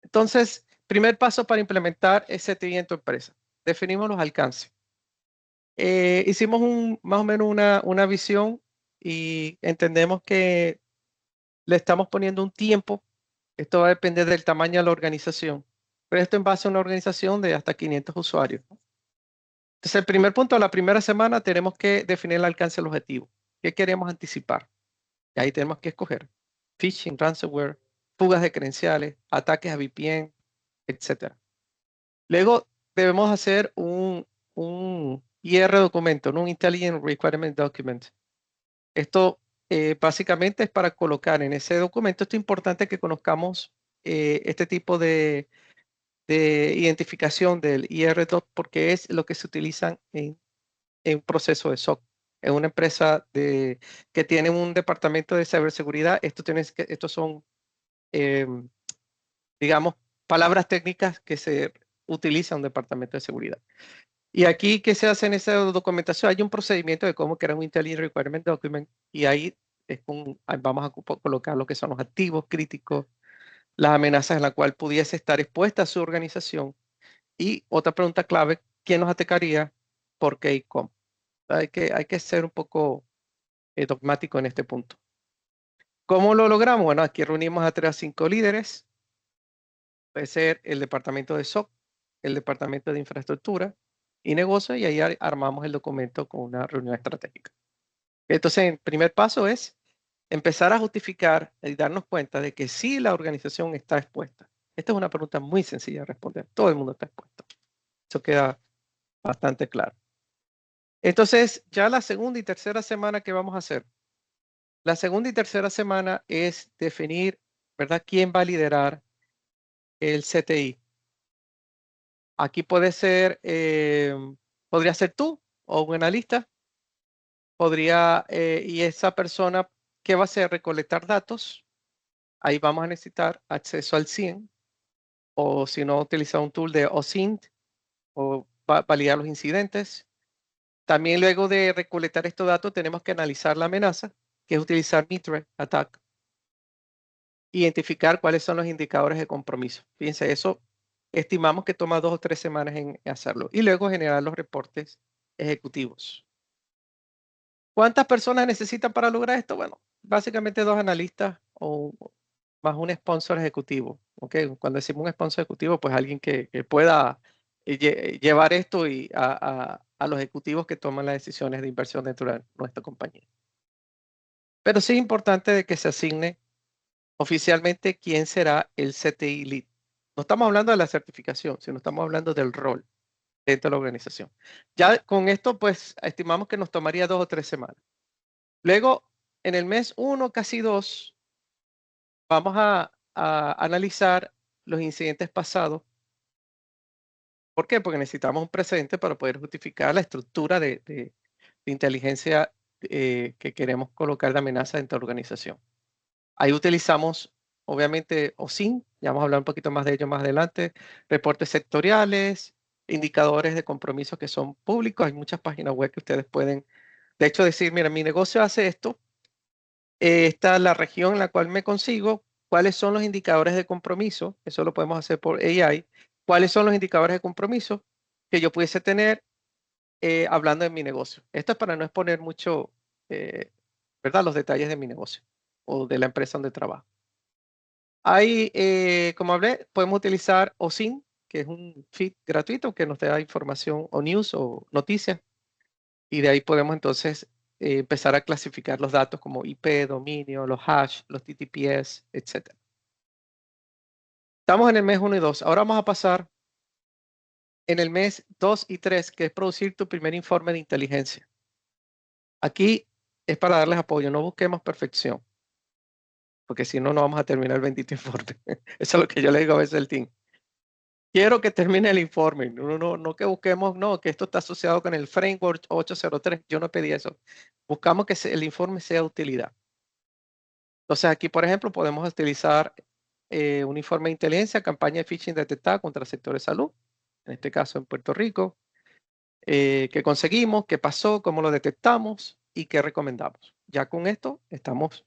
Entonces, primer paso para implementar STI en tu empresa. Definimos los alcances. Hicimos más o menos una visión y entendemos que le estamos poniendo un tiempo. Esto va a depender del tamaño de la organización, pero esto en base a una organización de hasta 500 usuarios. Entonces, el primer punto, la primera semana tenemos que definir el alcance del objetivo. ¿Qué queremos anticipar? Y ahí tenemos que escoger phishing, ransomware, fugas de credenciales, ataques a VPN, etc. Luego debemos hacer un IR documento, ¿no? Un Intelligent Requirement Document. Esto básicamente es para colocar en ese documento. Esto es importante que conozcamos este tipo de identificación del IR2 porque es lo que se utilizan en un proceso de SOC. En una empresa que tiene un departamento de ciberseguridad, estos son, digamos, palabras técnicas que se utilizan en un departamento de seguridad. Y aquí, ¿qué se hace en esa documentación? Hay un procedimiento de cómo crear un Intelligent Requirement Document y ahí ahí vamos a colocar lo que son los activos críticos, las amenazas en las cuales pudiese estar expuesta su organización. Y otra pregunta clave, ¿quién nos atacaría? ¿Por qué y cómo? Hay que ser un poco dogmático en este punto. ¿Cómo lo logramos? Bueno, aquí reunimos a 3 a 5 líderes. Puede ser el departamento de SOC, el departamento de infraestructura y negocio, y ahí armamos el documento con una reunión estratégica. Entonces, el primer paso es empezar a justificar y darnos cuenta de que sí la organización está expuesta. Esta es una pregunta muy sencilla de responder. Todo el mundo está expuesto. Eso queda bastante claro. Entonces, ya la segunda y tercera semana, ¿qué vamos a hacer? La segunda y tercera semana es definir, ¿verdad?, quién va a liderar el CTI. Aquí puede ser, podría ser tú o un analista. Podría, y esa persona, ¿qué va a hacer? Recolectar datos. Ahí vamos a necesitar acceso al SIEM, o si no, utilizar un tool de OSINT, o validar los incidentes. También luego de recolectar estos datos, tenemos que analizar la amenaza, que es utilizar MITRE ATT&CK. Identificar cuáles son los indicadores de compromiso. Fíjense, eso estimamos que toma 2 o 3 semanas en hacerlo. Y luego generar los reportes ejecutivos. ¿Cuántas personas necesitan para lograr esto? Bueno, básicamente 2 analistas o más un sponsor ejecutivo. ¿Okay? Cuando decimos un sponsor ejecutivo, pues alguien que pueda llevar esto a los ejecutivos que toman las decisiones de inversión dentro de nuestra compañía. Pero sí es importante de que se asigne oficialmente quién será el CTI Lead. No estamos hablando de la certificación, sino estamos hablando del rol dentro de la organización. Ya con esto, pues, estimamos que nos tomaría 2 o 3 semanas. Luego, en el mes 1, casi 2, vamos a analizar los incidentes pasados. ¿Por qué? Porque necesitamos un precedente para poder justificar la estructura de inteligencia que queremos colocar de amenaza dentro de la organización. Ahí utilizamos, obviamente, OSINT, ya vamos a hablar un poquito más de ello más adelante, reportes sectoriales, indicadores de compromiso que son públicos. Hay muchas páginas web que ustedes pueden, de hecho, decir, mira, mi negocio hace esto, esta es la región en la cual me consigo, cuáles son los indicadores de compromiso, eso lo podemos hacer por AI, cuáles son los indicadores de compromiso que yo pudiese tener hablando de mi negocio. Esto es para no exponer mucho, ¿verdad?, los detalles de mi negocio o de la empresa donde trabajo. Ahí, como hablé, podemos utilizar OSINT, que es un feed gratuito que nos da información o news o noticias. Y de ahí podemos entonces empezar a clasificar los datos como IP, dominio, los hash, los TTPS, etc. Estamos en el mes 1 y 2. Ahora vamos a pasar en el mes 2 y 3, que es producir tu primer informe de inteligencia. Aquí es para darles apoyo. No busquemos perfección, porque si no, no vamos a terminar el bendito informe. Eso es lo que yo le digo a veces al team. Quiero que termine el informe. No que busquemos, no, que esto está asociado con el framework 803. Yo no pedí eso. Buscamos que el informe sea de utilidad. Entonces aquí, por ejemplo, podemos utilizar un informe de inteligencia, campaña de phishing detectada contra el sector de salud, en este caso en Puerto Rico, qué conseguimos, qué pasó, cómo lo detectamos y qué recomendamos. Ya con esto estamos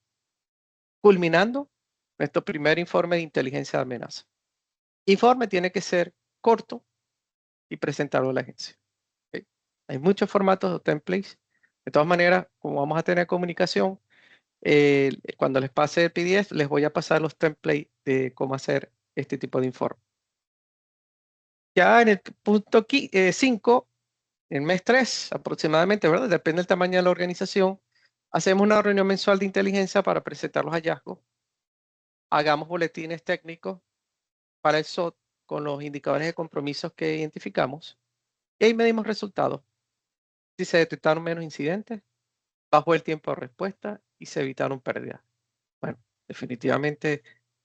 culminando nuestro primer informe de inteligencia de amenaza. Informe tiene que ser corto y presentarlo a la agencia. ¿Okay? Hay muchos formatos o templates. De todas maneras, como vamos a tener comunicación, cuando les pase el PDF, les voy a pasar los templates de cómo hacer este tipo de informe. Ya en el punto 5, en el mes 3 aproximadamente, ¿verdad? Depende del tamaño de la organización, hacemos una reunión mensual de inteligencia para presentar los hallazgos. Hagamos boletines técnicos para el SOT con los indicadores de compromisos que identificamos. Y ahí medimos resultados. Si se detectaron menos incidentes, bajó el tiempo de respuesta y se evitaron pérdidas. Bueno, definitivamente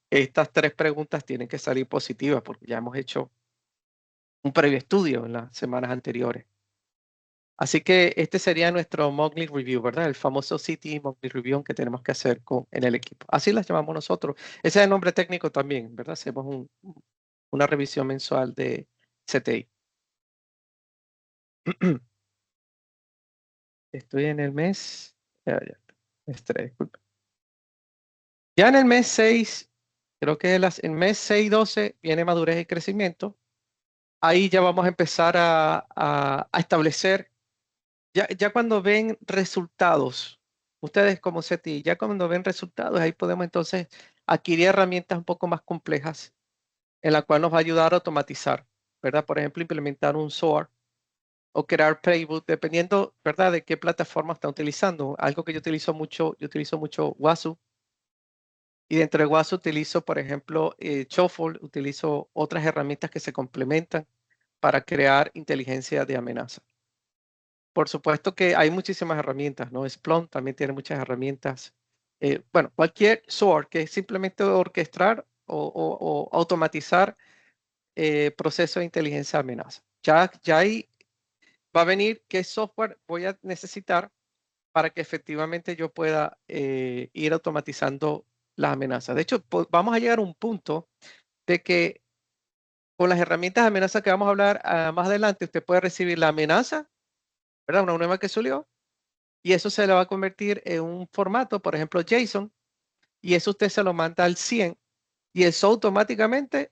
estas 3 preguntas tienen que salir positivas porque ya hemos hecho un previo estudio en las semanas anteriores. Así que este sería nuestro Monthly Review, ¿verdad? El famoso CTI Monthly Review que tenemos que hacer en el equipo. Así las llamamos nosotros. Ese es el nombre técnico también, ¿verdad? Hacemos una revisión mensual de CTI. Estoy en el mes... mes 3, disculpe. Ya en el mes 6, creo que en el mes 6 y 12 viene madurez y crecimiento. Ahí ya vamos a empezar a establecer, ya cuando ven resultados, ustedes como CTI, ya cuando ven resultados, ahí podemos entonces adquirir herramientas un poco más complejas en la cual nos va a ayudar a automatizar, ¿verdad? Por ejemplo, implementar un SOAR o crear playbook, dependiendo, ¿verdad?, de qué plataforma está utilizando. Algo que yo utilizo mucho WASU. Y dentro de WASU utilizo, por ejemplo, Shuffle, utilizo otras herramientas que se complementan para crear inteligencia de amenaza. Por supuesto que hay muchísimas herramientas, ¿no? Splunk también tiene muchas herramientas. Bueno, cualquier SOAR que es simplemente orquestar o automatizar procesos de inteligencia de amenaza. Ya ahí va a venir qué software voy a necesitar para que efectivamente yo pueda ir automatizando las amenazas. De hecho, vamos a llegar a un punto de que con las herramientas de amenaza que vamos a hablar más adelante, usted puede recibir la amenaza, ¿verdad? Una nueva que salió, y eso se le va a convertir en un formato, por ejemplo, JSON, y eso usted se lo manda al 100, y eso automáticamente,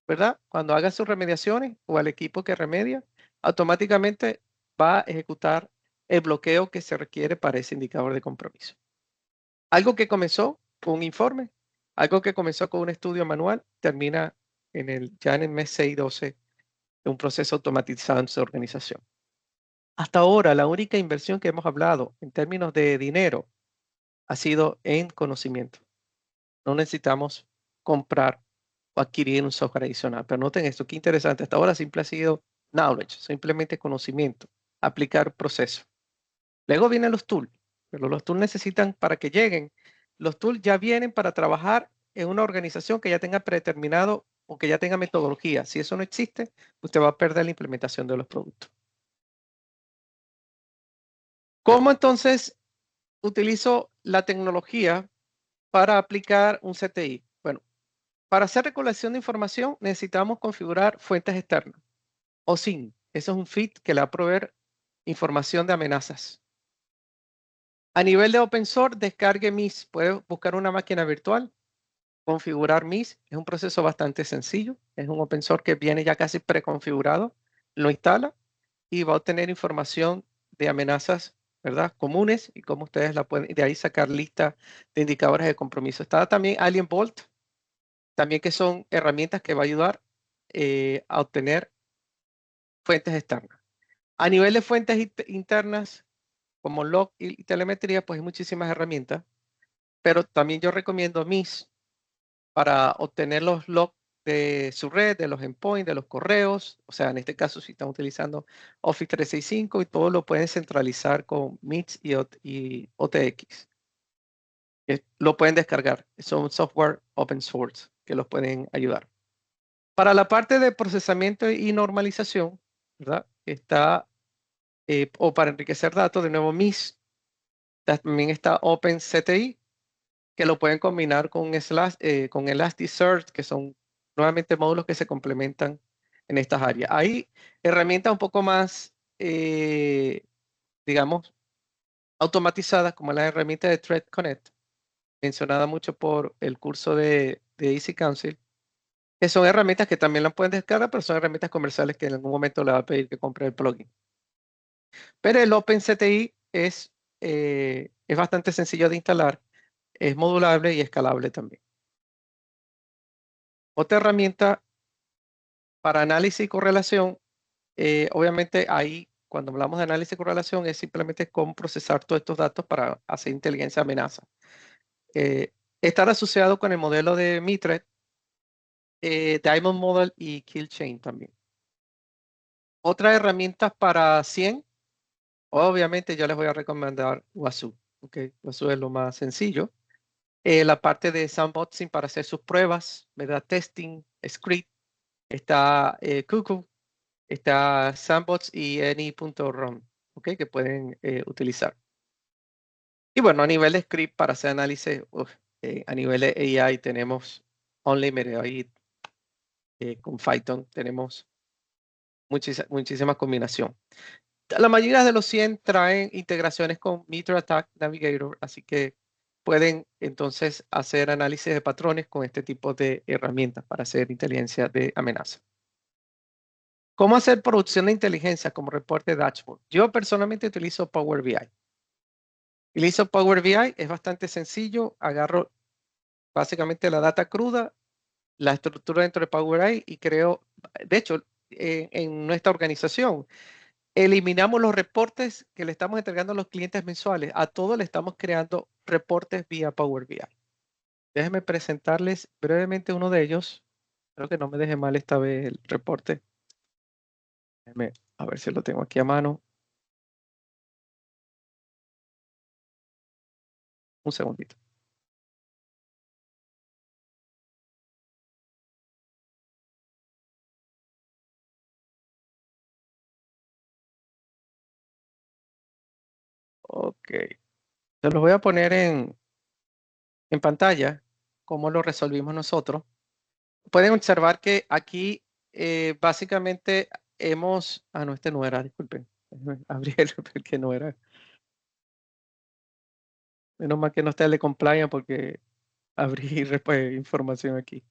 ¿verdad? Cuando haga sus remediaciones o al equipo que remedia, automáticamente va a ejecutar el bloqueo que se requiere para ese indicador de compromiso. Algo que comenzó con un informe, algo que comenzó con un estudio manual, termina ya en el mes 6-12 de un proceso automatizado en su organización. Hasta ahora, la única inversión que hemos hablado en términos de dinero ha sido en conocimiento. No necesitamos comprar o adquirir un software adicional. Pero noten esto, qué interesante. Hasta ahora siempre ha sido knowledge, simplemente conocimiento, aplicar proceso. Luego vienen los tools, pero los tools necesitan para que lleguen. Los tools ya vienen para trabajar en una organización que ya tenga predeterminado o que ya tenga metodología. Si eso no existe, usted va a perder la implementación de los productos. ¿Cómo entonces utilizo la tecnología para aplicar un CTI? Bueno, para hacer recolección de información necesitamos configurar fuentes externas o SIEM. Eso es un feed que le va a proveer información de amenazas. A nivel de open source, descargue MIS. Puede buscar una máquina virtual, configurar MIS. Es un proceso bastante sencillo. Es un open source que viene ya casi preconfigurado. Lo instala y va a obtener información de amenazas, ¿verdad? Comunes y cómo ustedes la pueden de ahí sacar lista de indicadores de compromiso. Está también Alien Vault, también que son herramientas que va a ayudar a obtener fuentes externas. A nivel de fuentes internas, como log y telemetría, pues hay muchísimas herramientas, pero también yo recomiendo MIS para obtener los logs de su red, de los endpoints, de los correos. O sea, en este caso, si están utilizando Office 365 y todo lo pueden centralizar con MIS y OTX. Lo pueden descargar. Son software open source que los pueden ayudar. Para la parte de procesamiento y normalización, ¿verdad? Está, o para enriquecer datos, de nuevo MIS. También está OpenCTI, que lo pueden combinar con Elasticsearch, que son nuevamente módulos que se complementan en estas áreas. Hay herramientas un poco más, digamos, automatizadas, como la herramienta de Threat Connect, mencionada mucho por el curso de Easy Council, que son herramientas que también las pueden descargar, pero son herramientas comerciales que en algún momento le va a pedir que compre el plugin. Pero el OpenCTI es bastante sencillo de instalar, es modulable y escalable también. Otra herramienta para análisis y correlación, obviamente ahí cuando hablamos de análisis y correlación es simplemente cómo procesar todos estos datos para hacer inteligencia de amenaza. Estar asociado con el modelo de Mitre, Diamond Model y Kill Chain también. Otras herramientas para 100, obviamente yo les voy a recomendar Wasu. Okay. Wasu es lo más sencillo. La parte de sandboxing para hacer sus pruebas, ¿verdad? Testing, script. Está Cuckoo, está Sandbox y any.rom, ¿ok? Que pueden utilizar. Y bueno, a nivel de script para hacer análisis, a nivel de AI tenemos Unlimited, ahí con Python tenemos muchísima combinación. La mayoría de los 100 traen integraciones con Meter Attack Navigator, así que pueden entonces hacer análisis de patrones con este tipo de herramientas para hacer inteligencia de amenaza. ¿Cómo hacer producción de inteligencia como reporte dashboard? Yo personalmente utilizo Power BI. Utilizo Power BI, es bastante sencillo. Agarro básicamente la data cruda, la estructura dentro de Power BI y creo, de hecho, en nuestra organización, eliminamos los reportes que le estamos entregando a los clientes mensuales. A todos le estamos creando reportes vía Power BI. Déjenme presentarles brevemente uno de ellos. Espero que no me deje mal esta vez el reporte. A ver si lo tengo aquí a mano. Un segundito. Ok. Se los voy a poner en pantalla, cómo lo resolvimos nosotros. Pueden observar que aquí básicamente hemos... Ah, no, este no era, disculpen. Abrí el que no era. Menos mal que no está el de compliance porque abrí pues, información aquí.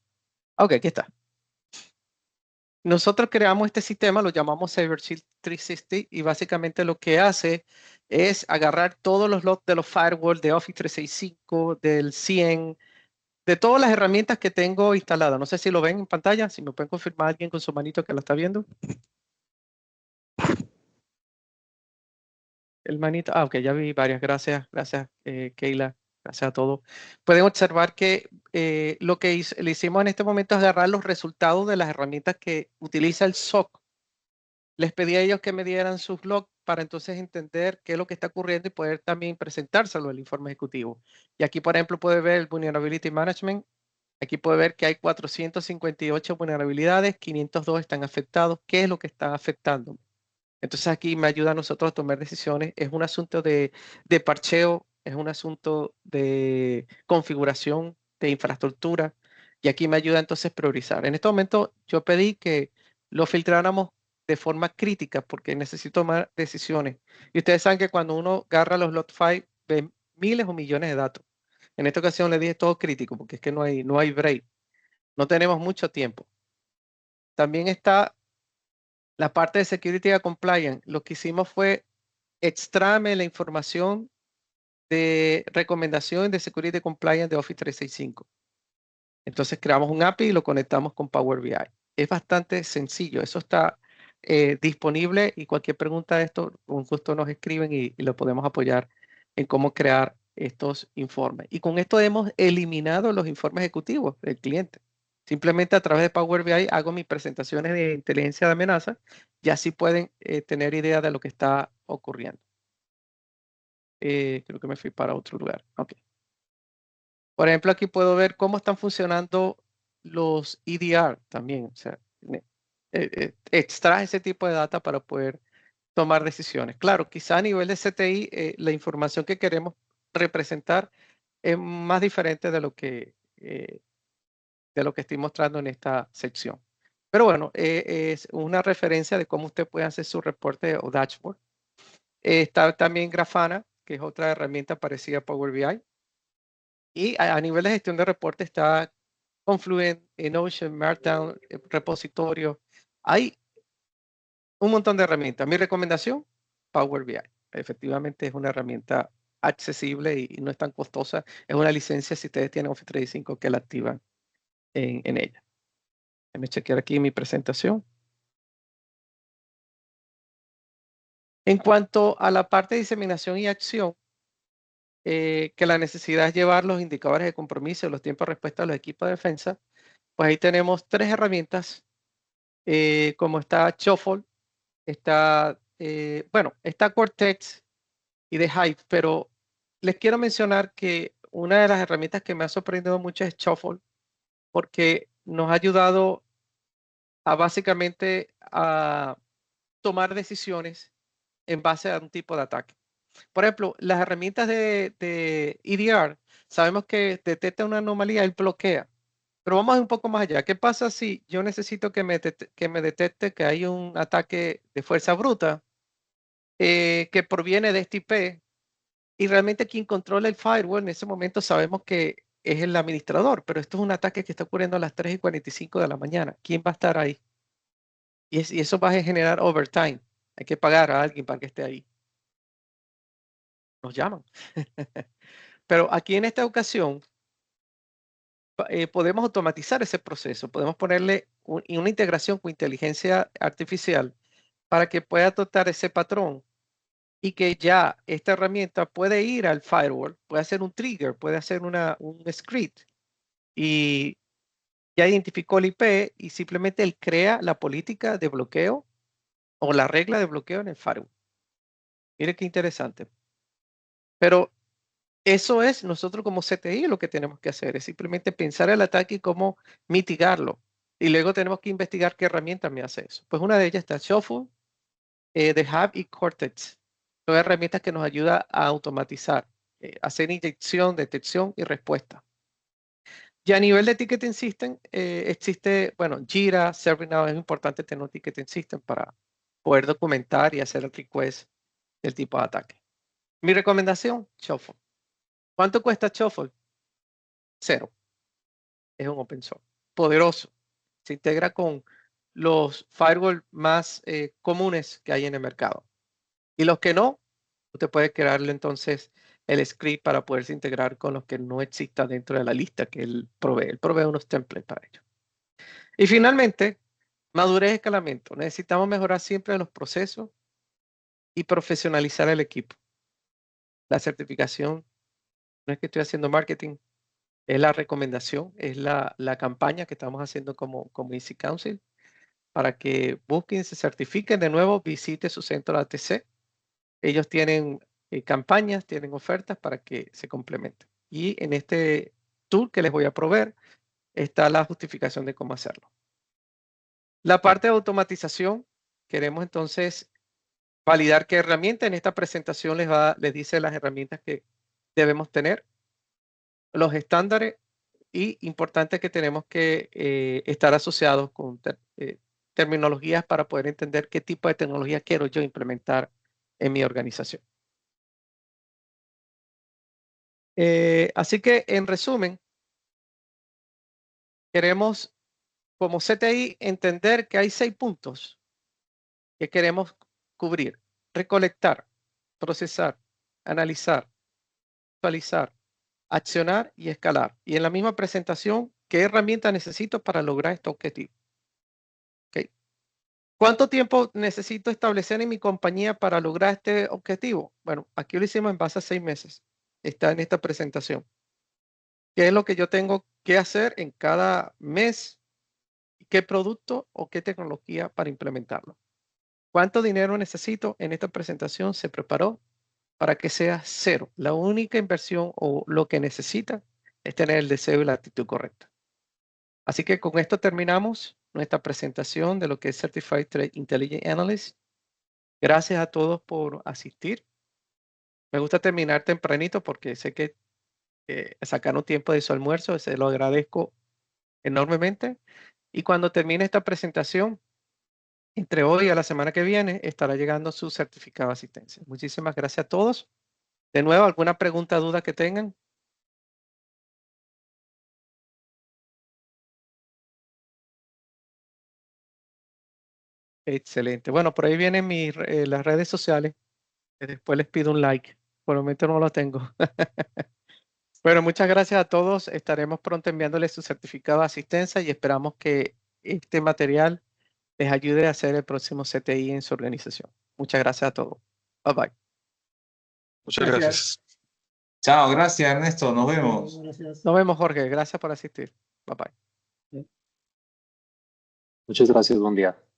Ok, aquí está. Nosotros creamos este sistema, lo llamamos CyberShield 360 y básicamente lo que hace es agarrar todos los logs de los firewalls de Office 365, del 100, de todas las herramientas que tengo instaladas. No sé si lo ven en pantalla, si me pueden confirmar alguien con su manito que lo está viendo. El manito, ok, ya vi varias, gracias, gracias Keila, gracias a todos. Pueden observar que lo que le hicimos en este momento es agarrar los resultados de las herramientas que utiliza el SOC. Les pedí a ellos que me dieran sus logs para entonces entender qué es lo que está ocurriendo y poder también presentárselo al informe ejecutivo. Y aquí, por ejemplo, puede ver el Vulnerability Management. Aquí puede ver que hay 458 vulnerabilidades, 502 están afectados. ¿Qué es lo que está afectando? Entonces aquí me ayuda a nosotros a tomar decisiones. Es un asunto de parcheo, es un asunto de configuración de infraestructura y aquí me ayuda entonces a priorizar. En este momento yo pedí que lo filtráramos de forma crítica porque necesito tomar decisiones. Y ustedes saben que cuando uno agarra los log5 ve miles o millones de datos. En esta ocasión le dije todo crítico porque es que no hay break. No tenemos mucho tiempo. También está la parte de Security and Compliance. Lo que hicimos fue extraerme la información de recomendación de Security and Compliance de Office 365. Entonces creamos un API y lo conectamos con Power BI. Es bastante sencillo. Eso está disponible y cualquier pregunta de esto, con gusto nos escriben y lo podemos apoyar en cómo crear estos informes. Y con esto hemos eliminado los informes ejecutivos del cliente. Simplemente a través de Power BI hago mis presentaciones de inteligencia de amenaza y así pueden tener idea de lo que está ocurriendo. Creo que me fui para otro lugar. Ok. Por ejemplo, aquí puedo ver cómo están funcionando los EDR también. O sea, extrae ese tipo de data para poder tomar decisiones. Claro, quizá a nivel de CTI, la información que queremos representar es más diferente de lo que estoy mostrando en esta sección. Pero bueno, es una referencia de cómo usted puede hacer su reporte o dashboard. Está también Grafana, que es otra herramienta parecida a Power BI. Y a nivel de gestión de reportes está Confluent, Notion, Markdown, repositorio. Hay un montón de herramientas. Mi recomendación, Power BI. Efectivamente es una herramienta accesible y no es tan costosa. Es una licencia si ustedes tienen Office 365 que la activan en ella. Déjenme chequear aquí mi presentación. En cuanto a la parte de diseminación y acción, que la necesidad es llevar los indicadores de compromiso y los tiempos de respuesta a los equipos de defensa, pues ahí tenemos tres herramientas, como está Shuffle, está, bueno, está Cortex y The Hive, pero les quiero mencionar que una de las herramientas que me ha sorprendido mucho es Shuffle, porque nos ha ayudado a básicamente a tomar decisiones en base a un tipo de ataque. Por ejemplo, las herramientas de EDR, sabemos que detecta una anomalía y bloquea. Pero vamos un poco más allá. ¿Qué pasa si yo necesito que me detecte que hay un ataque de fuerza bruta que proviene de este IP y realmente quien controla el firewall en ese momento sabemos que es el administrador, pero esto es un ataque que está ocurriendo a las 3:45 de la mañana. ¿Quién va a estar ahí? Y eso va a generar overtime. Hay que pagar a alguien para que esté ahí. Nos llaman. Pero aquí en esta ocasión podemos automatizar ese proceso. Podemos ponerle una integración con inteligencia artificial para que pueda adoptar ese patrón y que ya esta herramienta puede ir al firewall, puede hacer un trigger, puede hacer un script y ya identificó el IP y simplemente él crea la política de bloqueo o la regla de bloqueo en el firewall. Mire qué interesante. Pero eso es nosotros como CTI lo que tenemos que hacer, es simplemente pensar el ataque y cómo mitigarlo. Y luego tenemos que investigar qué herramienta me hace eso. Pues una de ellas está Shuffle, The Hub y Cortex. Son herramientas que nos ayudan a automatizar, hacer inyección, detección y respuesta. Y a nivel de ticketing system, existe, bueno, Jira, ServiceNow, es importante tener un ticketing system para poder documentar y hacer el request del tipo de ataque. Mi recomendación, Shuffle. ¿Cuánto cuesta Shuffle? 0. Es un open source. Poderoso. Se integra con los firewall más comunes que hay en el mercado. Y los que no, usted puede crearle entonces el script para poderse integrar con los que no exista dentro de la lista que él provee. Él provee unos templates para ello. Y finalmente, madurez y escalamiento. Necesitamos mejorar siempre los procesos y profesionalizar el equipo. La certificación, no es que estoy haciendo marketing, es la recomendación, es la campaña que estamos haciendo como Easy Council para que busquen, se certifiquen de nuevo, visite su centro de ATC. Ellos tienen campañas, tienen ofertas para que se complementen. Y en este tool que les voy a proveer está la justificación de cómo hacerlo. La parte de automatización, queremos entonces validar qué herramienta. En esta presentación les dice las herramientas que debemos tener, los estándares y importante que tenemos que estar asociados con terminologías para poder entender qué tipo de tecnología quiero yo implementar en mi organización. Así que en resumen, queremos como CTI entender que hay 6 puntos que queremos cubrir: recolectar, procesar, analizar, actualizar, accionar y escalar. Y en la misma presentación, ¿qué herramienta necesito para lograr este objetivo? ¿Okay? ¿Cuánto tiempo necesito establecer en mi compañía para lograr este objetivo? Bueno, aquí lo hicimos en base a 6 meses. Está en esta presentación. ¿Qué es lo que yo tengo que hacer en cada mes? ¿Qué producto o qué tecnología para implementarlo? ¿Cuánto dinero necesito? En esta presentación se preparó para que sea 0. La única inversión o lo que necesita es tener el deseo y la actitud correcta. Así que con esto terminamos nuestra presentación de lo que es Certified Threat Intelligence Analyst. Gracias a todos por asistir. Me gusta terminar tempranito porque sé que sacaron tiempo de su almuerzo, se lo agradezco enormemente. Y cuando termine esta presentación, entre hoy y la semana que viene, estará llegando su certificado de asistencia. Muchísimas gracias a todos. De nuevo, ¿alguna pregunta, duda que tengan? Excelente. Bueno, por ahí vienen las redes sociales. Después les pido un like. Por el momento no lo tengo. Bueno, muchas gracias a todos. Estaremos pronto enviándoles su certificado de asistencia y esperamos que este material les ayude a hacer el próximo CTI en su organización. Muchas gracias a todos. Bye bye. Muchas gracias. Chao, gracias Ernesto, nos vemos. Gracias. Nos vemos, Jorge. Gracias por asistir. Bye bye. Muchas gracias, buen día.